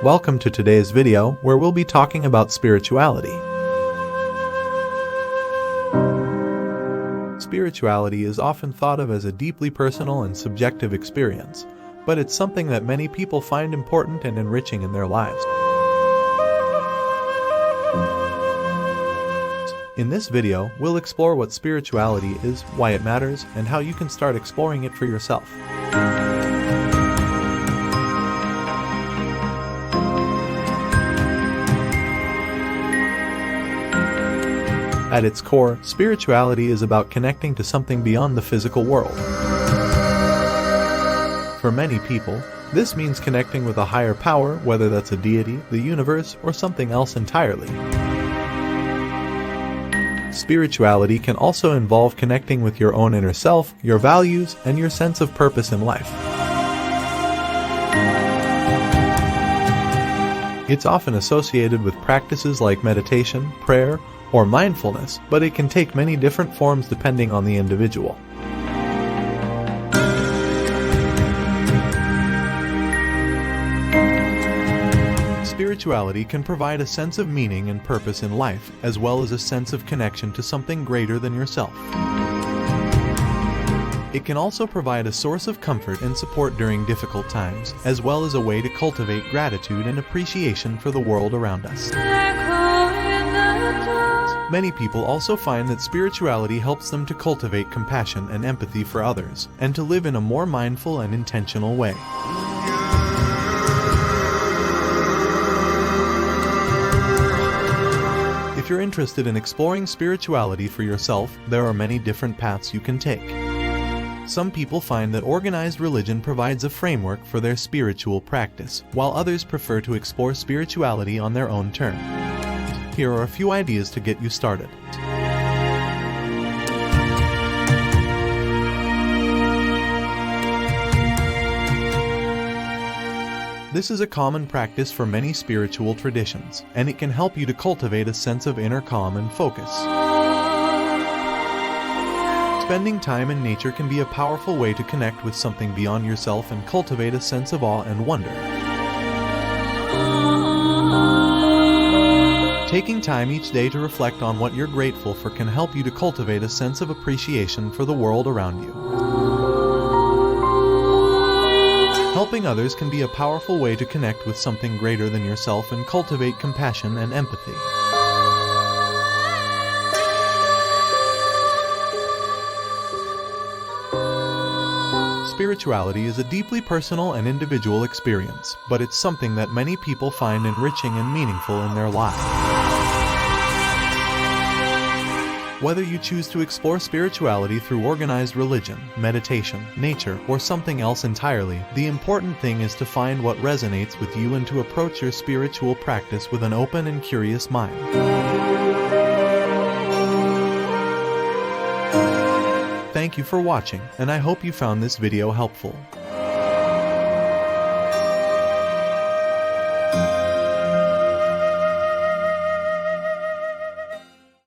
Welcome to today's video where we'll be talking about spirituality. Spirituality is often thought of as a deeply personal and subjective experience, but it's something that many people find important and enriching in their lives. In this video, we'll explore what spirituality is, why it matters, and how you can start exploring it for yourself. At its core, spirituality is about connecting to something beyond the physical world. For many people, this means connecting with a higher power, whether that's a deity, the universe, or something else entirely. Spirituality can also involve connecting with your own inner self, your values, and your sense of purpose in life. It's often associated with practices like meditation, prayer, or mindfulness, but it can take many different forms depending on the individual. Spirituality can provide a sense of meaning and purpose in life, as well as a sense of connection to something greater than yourself. It can also provide a source of comfort and support during difficult times, as well as a way to cultivate gratitude and appreciation for the world around us. Many people also find that spirituality helps them to cultivate compassion and empathy for others, and to live in a more mindful and intentional way. If you're interested in exploring spirituality for yourself, there are many different paths you can take. Some people find that organized religion provides a framework for their spiritual practice, while others prefer to explore spirituality on their own terms. Here are a few ideas to get you started. This is a common practice for many spiritual traditions, and it can help you to cultivate a sense of inner calm and focus. Spending time in nature can be a powerful way to connect with something beyond yourself and cultivate a sense of awe and wonder. Taking time each day to reflect on what you're grateful for can help you to cultivate a sense of appreciation for the world around you. Helping others can be a powerful way to connect with something greater than yourself and cultivate compassion and empathy. Spirituality is a deeply personal and individual experience, but it's something that many people find enriching and meaningful in their lives. Whether you choose to explore spirituality through organized religion, meditation, nature, or something else entirely, the important thing is to find what resonates with you and to approach your spiritual practice with an open and curious mind. Thank you for watching, and I hope you found this video helpful.